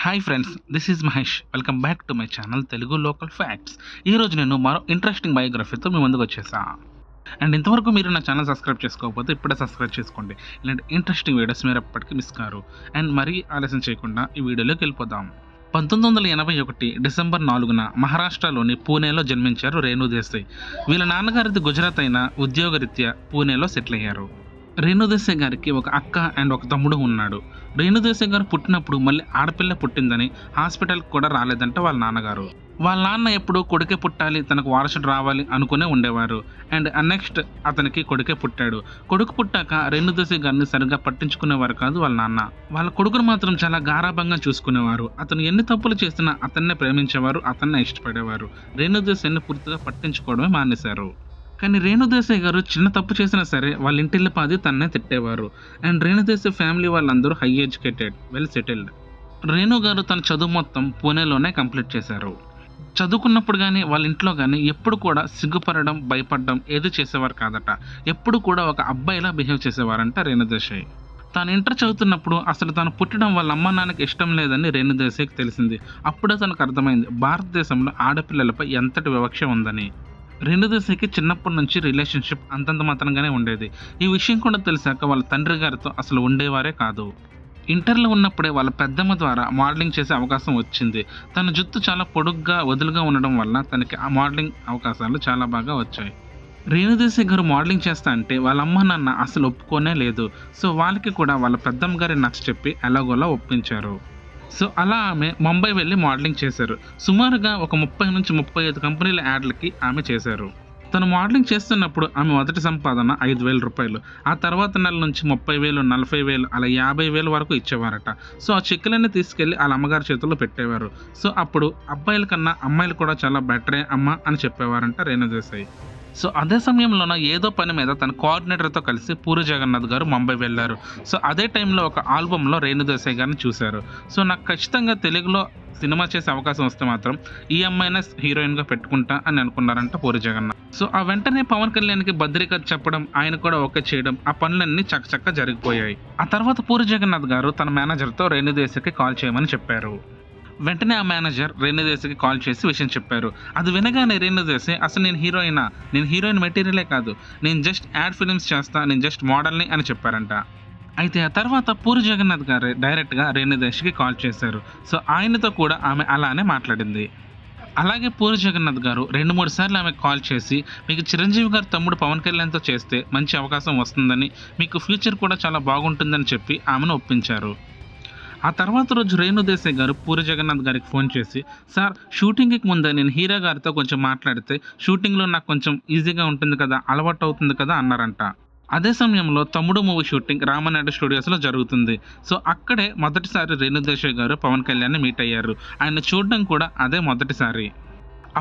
Hi friends, this is Mahesh. Welcome back to my channel Telugu local facts. ఈరోజు నేను మరో interesting బయోగ్రఫీతో మీ ముందుకు వచ్చేసా. అండ్ ఇంతవరకు మీరు నా ఛానల్ సబ్స్క్రైబ్ చేసుకోకపోతే ఇప్పుడే సబ్స్క్రైబ్ చేసుకోండి. ఇలాంటి ఇంట్రెస్టింగ్ వీడియోస్ మీరు ఎప్పటికీ మిస్ కారు. అండ్ మరీ ఆలస్యం చేయకుండా ఈ వీడియోలోకి వెళ్ళిపోదాం. 1981 డిసెంబర్ 4న మహారాష్ట్రలోని పూణేలో జన్మించారు రేణు దేశాయ్. వీళ్ళ నాన్నగారిది గుజరాత్ అయిన ఉద్యోగరీత్యా పూణేలో సెటిల్ అయ్యారు. రేణు దేశాయ్ గారికి ఒక అక్క అండ్ ఒక తమ్ముడు ఉన్నాడు. రేణు దేశాయ్ గారు పుట్టినప్పుడు మళ్ళీ ఆడపిల్ల పుట్టిందని హాస్పిటల్కి కూడా రాలేదంట వాళ్ళ నాన్నగారు. వాళ్ళ నాన్న ఎప్పుడు కొడుకే పుట్టాలి, తనకు వారసుడు రావాలి అనుకునే ఉండేవారు. అండ్ నెక్స్ట్ అతనికి కొడుకే పుట్టాడు. కొడుకు పుట్టాక రేణు దేశాయ్ గారిని సరిగ్గా పట్టించుకునేవారు కాదు వాళ్ళ నాన్న. వాళ్ళ కొడుకును మాత్రం చాలా గారాభంగా చూసుకునేవారు. అతను ఎన్ని తప్పులు చేసినా అతన్నే ప్రేమించేవారు, అతన్నే ఇష్టపడేవారు. రేణు దేశాయ్ని పూర్తిగా పట్టించుకోవడమే మానేశారు. కానీ రేణు దేశాయ్ గారు చిన్న తప్పు చేసినా సరే వాళ్ళ ఇంటిల్లిపాది తన్నే తిట్టేవారు. అండ్ రేణు దేశాయ్ ఫ్యామిలీ వాళ్ళందరూ high educated, well settled. Renu గారు తన చదువు మొత్తం పూణేలోనే కంప్లీట్ చేశారు. చదువుకున్నప్పుడు కానీ వాళ్ళ ఇంట్లో కానీ ఎప్పుడు కూడా సిగ్గుపడడం, భయపడడం ఏది చేసేవారు కాదట. ఎప్పుడు కూడా ఒక అబ్బాయిలా బిహేవ్ చేసేవారంట రేణు దేశాయ్. తాను ఇంటర్ చదువుతున్నప్పుడు అసలు తాను పుట్టడం వాళ్ళ అమ్మ నాన్నకి ఇష్టం లేదని రేణు దేశాయ్కి తెలిసింది. అప్పుడే తనకు అర్థమైంది భారతదేశంలో ఆడపిల్లలపై ఎంతటి వివక్ష ఉందని. రేణు దేశాయ్కి చిన్నప్పటి నుంచి రిలేషన్షిప్ అంతంత మాత్రంగానే ఉండేది. ఈ విషయం కూడా తెలిసాక వాళ్ళ తండ్రి గారితో అసలు ఉండేవారే కాదు. ఇంటర్లో ఉన్నప్పుడే వాళ్ళ పెద్దమ్మ ద్వారా మోడలింగ్ చేసే అవకాశం వచ్చింది. తన జుత్తు చాలా పొడుగ్గా వదులుగా ఉండడం వల్ల తనకి ఆ మోడలింగ్ అవకాశాలు చాలా బాగా వచ్చాయి. రేణు దేశాయ్ గారు మోడలింగ్ చేస్తా అంటే వాళ్ళ అమ్మ నాన్న అసలు ఒప్పుకోనే లేదు. సో వాళ్ళకి కూడా వాళ్ళ పెద్దమ్మ గారి నచ్చ చెప్పి ఎలాగోలా ఒప్పించారు. సో అలా ఆమె ముంబై వెళ్ళి మోడలింగ్ చేశారు. సుమారుగా ఒక 30 నుంచి 35 కంపెనీల యాడ్లకి ఆమె చేశారు. తను మోడలింగ్ చేస్తున్నప్పుడు ఆమె మొదటి సంపాదన 5,000 రూపాయలు. ఆ తర్వాత నెల నుంచి 30,000, 40,000 అలా 50,000 వరకు ఇచ్చేవారట. సో ఆ చెక్కులన్నీ తీసుకెళ్ళి వాళ్ళ అమ్మగారి చేతుల్లో పెట్టేవారు. సో అప్పుడు అబ్బాయిల కన్నా అమ్మాయిలు కూడా చాలా బెటరే అమ్మ అని చెప్పేవారంట రేణు దేశాయ్. సో అదే సమయంలోన ఏదో పని మీద తన కోఆర్డినేటర్తో కలిసి పూరి జగన్నాథ్ గారు ముంబై వెళ్ళారు. సో అదే టైంలో ఒక ఆల్బంలో రేణు దేశాయ్ గారిని చూశారు. సో నాకు ఖచ్చితంగా తెలుగులో సినిమా చేసే అవకాశం వస్తే మాత్రం ఈ అమ్మాయినే హీరోయిన్గా పెట్టుకుంటా అని అనుకున్నారంట పూరి జగన్నాథ్. సో ఆ వెంటనే పవన్ కళ్యాణ్కి బద్రికథ చెప్పడం, ఆయన కూడా ఓకే చేయడం, ఆ పనులన్నీ చక్కచక్క జరిగిపోయాయి. ఆ తర్వాత పూరి జగన్నాథ్ గారు తన మేనేజర్తో రేణు దేశాయ్కి కాల్ చేయమని చెప్పారు. వెంటనే ఆ మేనేజర్ రేణు దేశాయ్కి కాల్ చేసి విషయం చెప్పారు. అది వినగానే రేణు దేశాయ్ అసలు నేను హీరోయిన్ మెటీరియలే కాదు, నేను జస్ట్ యాడ్ ఫిలిమ్స్ చేస్తా, నేను జస్ట్ మోడల్ని అని చెప్పారంట. అయితే ఆ తర్వాత పూరి జగన్నాథ్ గారు డైరెక్ట్గా రేణు దేశాయ్కి కాల్ చేశారు. సో ఆయనతో కూడా ఆమె అలానే మాట్లాడింది. అలాగే పూరి జగన్నాథ్ గారు 2-3 సార్లు ఆమెకు కాల్ చేసి మీకు చిరంజీవి గారు తమ్ముడు పవన్ కళ్యాణ్తో చేస్తే మంచి అవకాశం వస్తుందని, మీకు ఫ్యూచర్ కూడా చాలా బాగుంటుందని చెప్పి ఆమెను ఒప్పించారు. ఆ తర్వాత రోజు రేణు దేశాయ్ గారు పూరి జగన్నాథ్ గారికి ఫోన్ చేసి, సార్ షూటింగ్కి ముందే నేను హీరో గారితో కొంచెం మాట్లాడితే షూటింగ్లో నాకు కొంచెం ఈజీగా ఉంటుంది కదా, అలవాటు అవుతుంది కదా అన్నారంట. అదే సమయంలో తమ్ముడు మూవీ షూటింగ్ రామనాయుడు స్టూడియోస్లో జరుగుతుంది. సో అక్కడే మొదటిసారి రేణు దేశాయ్ గారు పవన్ కళ్యాణ్ని మీట్ అయ్యారు. ఆయన చూడడం కూడా అదే మొదటిసారి.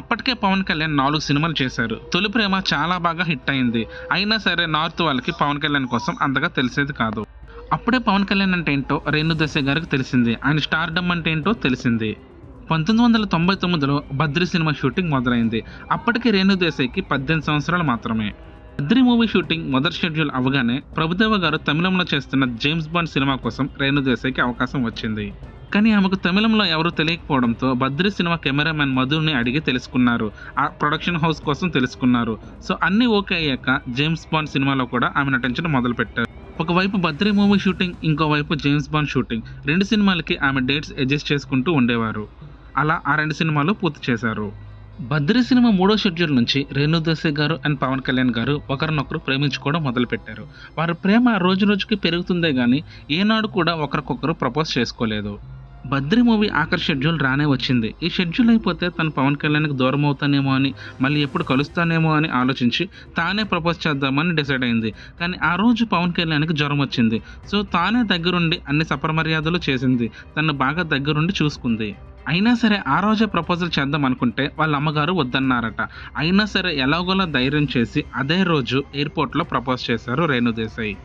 అప్పటికే పవన్ కళ్యాణ్ 4 సినిమాలు చేశారు. తొలి ప్రేమ చాలా బాగా హిట్ అయింది. అయినా సరే నార్త్ వాళ్ళకి పవన్ కళ్యాణ్ కోసం అంతగా తెలిసేది కాదు. అప్పుడే పవన్ కళ్యాణ్ అంటే ఏంటో రేణు దేశాయ్ గారికి తెలిసింది. ఆయన స్టార్డమ్ అంటే ఏంటో తెలిసింది. 1999లో బద్రి సినిమా షూటింగ్ మొదలైంది. అప్పటికి రేణు దేశాయ్కి 18 సంవత్సరాలు మాత్రమే. బద్రి మూవీ షూటింగ్ మొదటి షెడ్యూల్ అవగానే ప్రభుదేవ గారు తమిళంలో చేస్తున్న జేమ్స్ బాండ్ సినిమా కోసం రేణు దేశాయ్కి అవకాశం వచ్చింది. కానీ ఆమెకు తమిళంలో ఎవరు తెలియకపోవడంతో బద్రి సినిమా కెమెరామెన్ మధుని అడిగి తెలుసుకున్నారు. ఆ ప్రొడక్షన్ హౌస్ కోసం తెలుసుకున్నారు. సో అన్నీ ఓకే అయ్యాక జేమ్స్ బాండ్ సినిమాలో కూడా ఆమె నటించడం మొదలుపెట్టారు. ఒకవైపు బద్రి మూవీ షూటింగ్, ఇంకోవైపు జేమ్స్ బాండ్ షూటింగ్. 2 సినిమాలకి ఆమె డేట్స్ అడ్జస్ట్ చేసుకుంటూ ఉండేవారు. అలా ఆ 2 సినిమాలు పూర్తి చేశారు. బద్రి సినిమా 3వ షెడ్యూల్ నుంచి రేణు దేశాయ్ గారు అండ్ పవన్ కళ్యాణ్ గారు ఒకరినొకరు ప్రేమించుకోవడం మొదలుపెట్టారు. వారి ప్రేమ రోజు రోజుకి పెరుగుతుందే కానీ ఏనాడు కూడా ఒకరికొకరు ప్రపోజ్ చేసుకోలేదు. బద్రి మూవీ ఆఖరి షెడ్యూల్ రానే వచ్చింది. ఈ షెడ్యూల్ అయిపోతే తను పవన్ కళ్యాణ్కి దూరం అవుతానేమో అని, మళ్ళీ ఎప్పుడు కలుస్తానేమో అని ఆలోచించి తానే ప్రపోజ్ చేద్దామని డిసైడ్ అయింది. కానీ ఆ రోజు పవన్ కళ్యాణ్కి జ్వరం వచ్చింది. సో తానే దగ్గరుండి అన్ని సపరమర్యాదలు చేసింది. తను బాగా దగ్గరుండి చూసుకుంది. అయినా సరే ఆ రోజే ప్రపోజల్ చేద్దాం అనుకుంటే వాళ్ళ అమ్మగారు వద్దన్నారట. అయినా సరే ఎలాగోలా ధైర్యం చేసి అదే రోజు ఎయిర్పోర్ట్లో ప్రపోజ్ చేశారు రేణు దేశాయ్.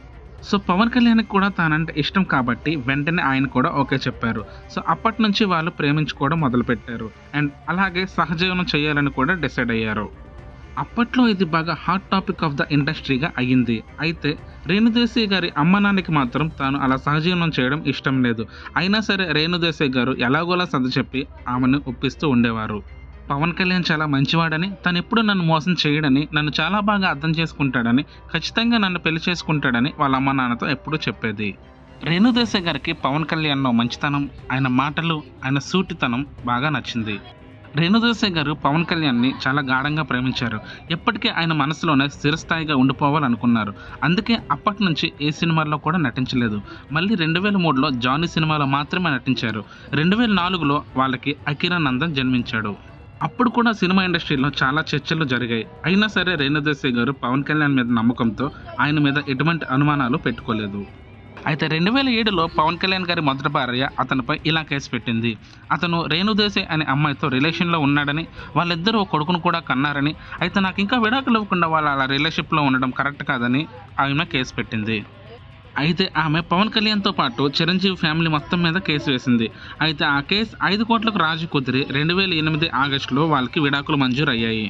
సో పవన్ కళ్యాణ్కి కూడా తానంటే ఇష్టం కాబట్టి వెంటనే ఆయన కూడా ఓకే చెప్పారు. సో అప్పటి నుంచి వాళ్ళు ప్రేమించుకోవడం మొదలుపెట్టారు. అండ్ అలాగే సహజీవనం చేయాలని కూడా డిసైడ్ అయ్యారు. అప్పట్లో ఇది బాగా హాట్ టాపిక్ ఆఫ్ ద ఇండస్ట్రీగా అయ్యింది. అయితే రేణుదేశాయ్ గారి అమ్మ నాన్నకి మాత్రం తాను అలా సహజీవనం చేయడం ఇష్టం లేదు. అయినా సరే రేణుదేశాయ్ గారు ఎలాగోలా సర్దిచెప్పి ఆమెను ఒప్పిస్తూ ఉండేవారు. పవన్ కళ్యాణ్ చాలా మంచివాడని, తనెప్పుడు నన్ను మోసం చేయడని, నన్ను చాలా బాగా అర్థం చేసుకుంటాడని, ఖచ్చితంగా నన్ను పెళ్లి చేసుకుంటాడని వాళ్ళ అమ్మ నాన్నతో ఎప్పుడూ చెప్పేది. రేణుదేశాయ్ గారికి పవన్ కళ్యాణ్‌లో మంచితనం, ఆయన మాటలు, ఆయన సూటితనం బాగా నచ్చింది. రేణుదేశాయ్ గారు పవన్ కళ్యాణ్‌ని చాలా గాఢంగా ప్రేమించారు. ఎప్పటికీ ఆయన మనసులోనే స్థిరస్థాయిగా ఉండిపోవాలనుకున్నారు. అందుకే అప్పటినుంచి ఏ సినిమాల్లో కూడా నటించలేదు. మళ్ళీ 2003లో జానీ సినిమాలో మాత్రమే నటించారు. 2004లో వాళ్ళకి అకిరానందన్ జన్మించాడు. అప్పుడు కూడా సినిమా ఇండస్ట్రీలో చాలా చర్చలు జరిగాయి. అయినా సరే రేణుదేశాయ్ గారు పవన్ కళ్యాణ్ మీద నమ్మకంతో ఆయన మీద ఎటువంటి అనుమానాలు పెట్టుకోలేదు. అయితే 2007లో పవన్ కళ్యాణ్ గారి మొదటి భార్య అతనిపై ఇలా కేసు పెట్టింది. అతను రేణుదేశాయ్ అనే అమ్మాయితో రిలేషన్‌లో ఉన్నాడని, వాళ్ళిద్దరూ ఓ కొడుకును కూడా కన్నారని, అయితే నాకు ఇంకా విడాకులు ఇవ్వకుండా వాళ్ళు అలా రిలేషన్‌షిప్‌లో ఉండడం కరెక్ట్ కాదని ఆమె కేసు పెట్టింది. అయితే ఆమె పవన్ కళ్యాణ్‌తో పాటు చిరంజీవి ఫ్యామిలీ మొత్తం మీద కేసు వేసింది. అయితే ఆ కేసు 5 కోట్లకు రాజీ కుదిరి 2008 ఆగస్టులో వాళ్ళకి విడాకులు మంజూరయ్యాయి.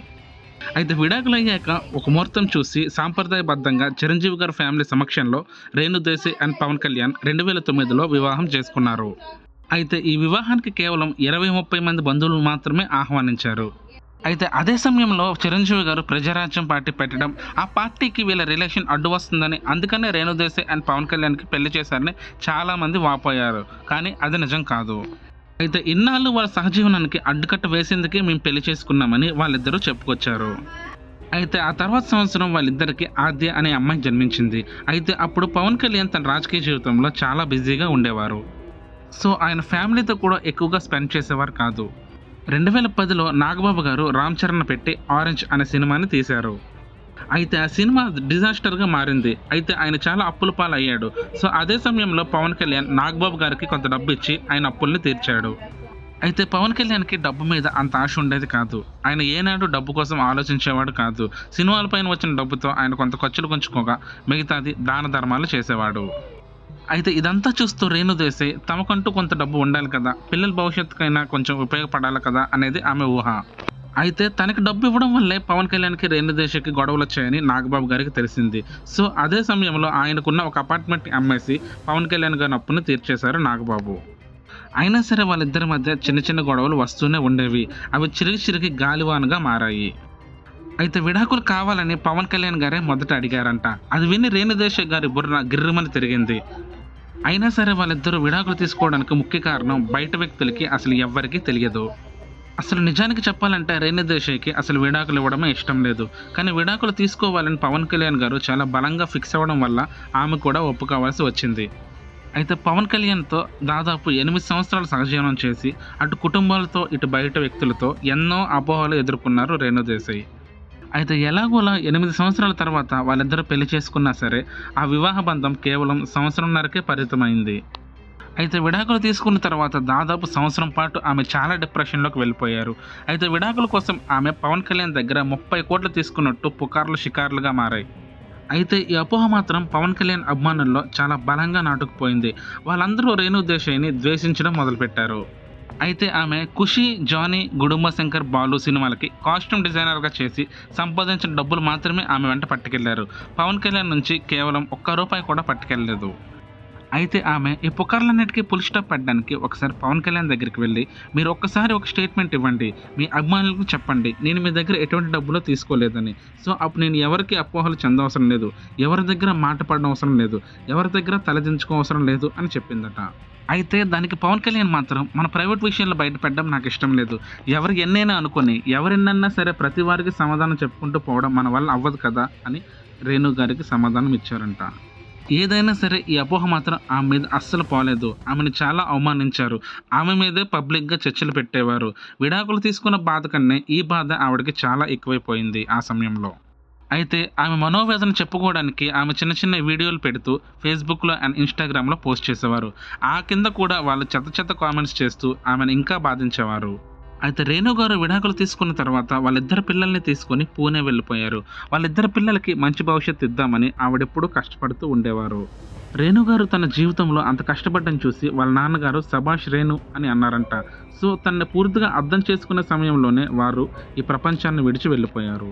అయితే విడాకులయ్యాక ఒక ముహూర్తం చూసి సాంప్రదాయబద్ధంగా చిరంజీవి గారి ఫ్యామిలీ సమక్షంలో రేణుదేశాయ్ అండ్ పవన్ కళ్యాణ్ 2009లో వివాహం చేసుకున్నారు. అయితే ఈ వివాహానికి కేవలం 20-30 మంది బంధువులు మాత్రమే ఆహ్వానించారు. అయితే అదే సమయంలో చిరంజీవి గారు ప్రజారాజ్యం పార్టీ పెట్టడం, ఆ పార్టీకి వీళ్ళ రిలేషన్ అడ్డు వస్తుందని, అందుకనే రేణుదేశాయ్ అండ్ పవన్ కళ్యాణ్‌కి పెళ్లి చేశారని చాలామంది వాపోయారు. కానీ అది నిజం కాదు. అయితే ఇన్నాళ్ళు వాళ్ళ సహజీవనానికి అడ్డుకట్ట వేసేందుకే మేము పెళ్లి చేసుకున్నామని వాళ్ళిద్దరూ చెప్పుకొచ్చారు. అయితే ఆ తర్వాత సంవత్సరం వాళ్ళిద్దరికి ఆద్య అనే అమ్మాయి జన్మించింది. అయితే అప్పుడు పవన్ కళ్యాణ్ తన రాజకీయ జీవితంలో చాలా బిజీగా ఉండేవారు. సో ఆయన ఫ్యామిలీతో కూడా ఎక్కువగా స్పెండ్ చేసేవారు కాదు. 2010లో నాగబాబు గారు రామ్ చరణ్ పెట్టి ఆరెంజ్ అనే సినిమాని తీశారు. అయితే ఆ సినిమా డిజాస్టర్‌గా మారింది. అయితే ఆయన చాలా అప్పుల పాలయ్యాడు. సో అదే సమయంలో పవన్ కళ్యాణ్ నాగబాబు గారికి కొంత డబ్బు ఇచ్చి ఆయన అప్పుల్ని తీర్చాడు. అయితే పవన్ కళ్యాణ్‌కి డబ్బు మీద అంత ఆశ ఉండేది కాదు. ఆయన ఏనాడు డబ్బు కోసం ఆలోచించేవాడు కాదు. సినిమాలపైన వచ్చిన డబ్బుతో ఆయన కొంత ఖర్చులు కొంచుకోగా మిగతాది దాన ధర్మాలు చేసేవాడు. అయితే ఇదంతా చూస్తూ రేణుదేశాయ్ తమకంటూ కొంత డబ్బు ఉండాలి కదా, పిల్లల భవిష్యత్తుకైనా కొంచెం ఉపయోగపడాలి కదా అనేది ఆమె ఊహ. అయితే తనకి డబ్బు ఇవ్వడం వల్లే పవన్ కళ్యాణ్‌కి రేణుదేశాయ్‌కి గొడవలు వచ్చాయని నాగబాబు గారికి తెలిసింది. సో అదే సమయంలో ఆయనకున్న ఒక అపార్ట్మెంట్‌ని అమ్మేసి పవన్ కళ్యాణ్ గారి అప్పుని తీర్చేశారు నాగబాబు. అయినా సరే వాళ్ళిద్దరి మధ్య చిన్న చిన్న గొడవలు వస్తూనే ఉండేవి. అవి చిరిగి గాలివానగా మారాయి. అయితే విడాకులు కావాలని పవన్ కళ్యాణ్ గారే మొదట అడిగారంట. అది విని రేణుదేశాయ్ గారి బుర్ర గిర్రుమని తిరిగింది. అయినా సరే వాళ్ళిద్దరూ విడాకులు తీసుకోవడానికి ముఖ్య కారణం బయట వ్యక్తులకి అసలు ఎవ్వరికీ తెలియదు. అసలు నిజానికి చెప్పాలంటే రేణుదేశాయ్‌కి అసలు విడాకులు ఇవ్వడమే ఇష్టం లేదు. కానీ విడాకులు తీసుకోవాలని పవన్ కళ్యాణ్ గారు చాలా బలంగా ఫిక్స్ అవ్వడం వల్ల ఆమె కూడా ఒప్పుకోవాల్సి వచ్చింది. అయితే పవన్ కళ్యాణ్‌తో దాదాపు 8 సంవత్సరాలు సహజీవనం చేసి అటు కుటుంబాలతో ఇటు బయట వ్యక్తులతో ఎన్నో అపోహలు ఎదుర్కొన్నారు రేణుదేశాయ్. అయితే ఎలాగోలా 8 సంవత్సరాల తర్వాత వాళ్ళిద్దరూ పెళ్లి చేసుకున్నా సరే ఆ వివాహ బంధం కేవలం సంవత్సరంన్నరకే పరిమితమైంది. అయితే విడాకులు తీసుకున్న తర్వాత దాదాపు సంవత్సరం పాటు ఆమె చాలా డిప్రెషన్‌లోకి వెళ్ళిపోయారు. అయితే విడాకుల కోసం ఆమె పవన్ కళ్యాణ్ దగ్గర 30 కోట్లు తీసుకున్నట్టు పుకార్లు షికార్లుగా మారాయి. అయితే ఈ అపోహ మాత్రం పవన్ కళ్యాణ్ అభిమానుల్లో చాలా బలంగా నాటుకుపోయింది. వాళ్ళందరూ రేణుదేశాయ్‌ని ద్వేషించడం మొదలుపెట్టారు. అయితే ఆమె ఖుషి, జానీ, గుడుంబ శంకర్, బాలు సినిమాలకి కాస్ట్యూమ్ డిజైనర్‌గా చేసి సంపాదించిన డబ్బులు మాత్రమే ఆమె వెంట పట్టుకెళ్లారు. పవన్ కళ్యాణ్ నుంచి కేవలం ఒక్క రూపాయి కూడా పట్టుకెళ్ళలేదు. అయితే ఆమె ఈ పుకార్లన్నిటికీ ఫుల్ స్టాప్ పెట్టడానికి ఒకసారి పవన్ కళ్యాణ్ దగ్గరికి వెళ్ళి, మీరు ఒక్కసారి ఒక స్టేట్మెంట్ ఇవ్వండి, మీ అభిమానులకు చెప్పండి నేను మీ దగ్గర ఎటువంటి డబ్బులు తీసుకోలేదని. సో అప్పుడు నేను ఎవరికి అపోహలు చెందవసరం లేదు, ఎవరి దగ్గర మాట పడడం అవసరం లేదు, ఎవరి దగ్గర తలదించుకోవసరం లేదు అని చెప్పిందట. అయితే దానికి పవన్ కళ్యాణ్ మాత్రం మన ప్రైవేట్ విషయాలు బయటపెట్టడం నాకు ఇష్టం లేదు, ఎవరు ఎన్నైనా అనుకొని ఎవరెన్నన్నా సరే ప్రతి వారికి సమాధానం చెప్పుకుంటూ పోవడం మన వల్ల అవ్వదు కదా అని రేణు గారికి సమాధానం ఇచ్చారంట. ఏదైనా సరే ఈ అపోహ మాత్రం ఆమె మీద అస్సలు పోలేదు. ఆమెను చాలా అవమానించారు. ఆమె మీదే పబ్లిక్‌గా చర్చలు పెట్టేవారు. విడాకులు తీసుకున్న బాధ కన్నా ఈ బాధ ఆవిడకి చాలా ఎక్కువైపోయింది ఆ సమయంలో. అయితే ఆమె మనోవేదన చెప్పుకోవడానికి ఆమె చిన్న చిన్న వీడియోలు పెడుతూ ఫేస్‌బుక్‌లో అండ్ ఇన్‌స్టాగ్రామ్‌లో పోస్ట్ చేసేవారు. ఆ కింద కూడా వాళ్ళు చెత్త కామెంట్స్ చేస్తూ ఆమెను ఇంకా బాధించేవారు. అయితే రేణు గారు విడాకులు తీసుకున్న తర్వాత వాళ్ళిద్దరు పిల్లల్ని తీసుకొని పూణే వెళ్ళిపోయారు. వాళ్ళిద్దరి పిల్లలకి మంచి భవిష్యత్తు ఇద్దామని ఆవిడెప్పుడూ కష్టపడుతూ ఉండేవారు. రేణు గారు తన జీవితంలో అంత కష్టపడ్డం చూసి వాళ్ళ నాన్నగారు శభాష్ రేణు అని అన్నారంట. సో తనని పూర్తిగా అర్థం చేసుకునే సమయంలోనే వారు ఈ ప్రపంచాన్ని విడిచి వెళ్ళిపోయారు.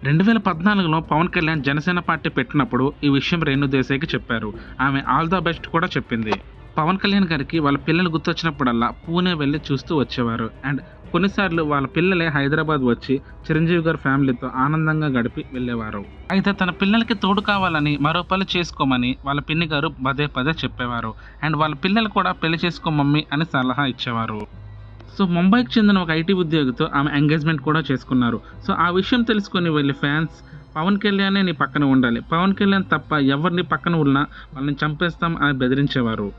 2014లో పవన్ కళ్యాణ్ జనసేన పార్టీ పెట్టినప్పుడు ఈ విషయం రేణు దేశాయ్‌కి చెప్పారు. ఆమె ఆల్ ద బెస్ట్ కూడా చెప్పింది. పవన్ కళ్యాణ్ గారికి వాళ్ళ పిల్లలు గుర్తొచ్చినప్పుడల్లా పూణే వెళ్లి చూస్తూ వచ్చేవారు. అండ్ కొన్నిసార్లు వాళ్ళ పిల్లలే హైదరాబాద్ వచ్చి చిరంజీవి గారి ఫ్యామిలీతో ఆనందంగా గడిపి వెళ్ళేవారు. అయితే తన పిల్లలకి తోడు కావాలని మరో పెళ్లి చేసుకోమని వాళ్ళ పిన్ని గారు పదే పదే చెప్పేవారు. అండ్ వాళ్ళ పిల్లలు కూడా పెళ్లి చేసుకో మమ్మీ అని సలహా ఇచ్చేవారు. సో ముంబైకి చెందిన ఒక ఐటీ ఉద్యోగితో ఆమె ఎంగేజ్మెంట్ కూడా చేసుకున్నారు. సో ఆ విషయం తెలుసుకొని వెళ్ళి ఫ్యాన్స్ పవన్ కళ్యాణే నీ పక్కన ఉండాలి, పవన్ కళ్యాణ్ తప్ప ఎవరిని పక్కన ఉన్నా వాళ్ళని చంపేస్తాం అని బెదిరించేవారు.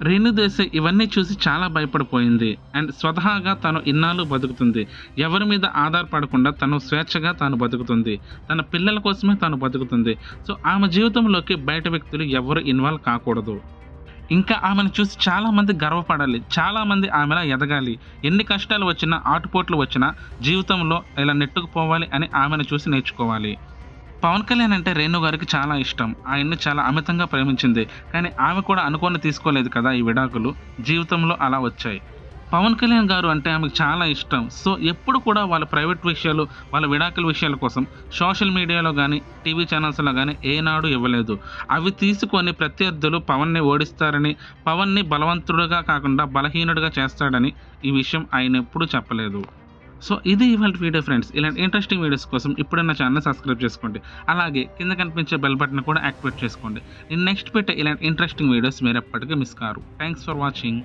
రేణు దేశాయ్ ఇవన్నీ చూసి చాలా భయపడిపోయింది. అండ్ స్వతహాగా తను ఇన్నాళ్ళు బతుకుతుంది. ఎవరి మీద ఆధారపడకుండా తను స్వేచ్ఛగా తాను బతుకుతుంది. తన పిల్లల కోసమే తాను బతుకుతుంది. సో ఆమె జీవితంలోకి బయట వ్యక్తులు ఎవరు ఇన్వాల్వ్ కాకూడదు. ఇంకా ఆమెను చూసి చాలామంది గర్వపడాలి, చాలామంది ఆమెలా ఎదగాలి. ఎన్ని కష్టాలు వచ్చినా, ఆటుపోట్లు వచ్చినా జీవితంలో ఇలా నెట్టుకుపోవాలి అని ఆమెను చూసి నేర్చుకోవాలి. పవన్ కళ్యాణ్ అంటే రేణు గారికి చాలా ఇష్టం. ఆయన్ని చాలా అమితంగా ప్రేమించింది. కానీ ఆమె కూడా అనుకోని తీసుకోలేదు కదా ఈ విడాకులు. జీవితంలో అలా వచ్చాయి. పవన్ కళ్యాణ్ గారు అంటే ఆమెకు చాలా ఇష్టం. సో ఎప్పుడు కూడా వాళ్ళ ప్రైవేట్ విషయాలు, వాళ్ళ విడాకుల విషయాల కోసం సోషల్ మీడియాలో కానీ, టీవీ ఛానల్స్లో కానీ ఏనాడు ఇవ్వలేదు. అవి తీసుకొని ప్రత్యర్థులు పవన్ని ఓడిస్తారని, పవన్ని బలవంతుడుగా కాకుండా బలహీనుడిగా చేస్తాడని ఈ విషయం ఆయన ఎప్పుడూ చెప్పలేదు. సో ఇది ఇవాల్టి వీడియో ఫ్రెండ్స్. ఇలాంటి ఇంట్రెస్టింగ్ వీడియోస్ కోసం ఇప్పుడే నా ఛానల్ సబ్స్క్రైబ్ చేసుకోండి. అలాగే కింద కనిపించే బెల్ బటన్ కూడా యాక్టివేట్ చేసుకోండి. నేను నెక్స్ట్ పెట్టే ఇలాంటి ఇంట్రెస్టింగ్ వీడియోస్ మీరు ఎప్పటికీ miss car. Thanks for watching.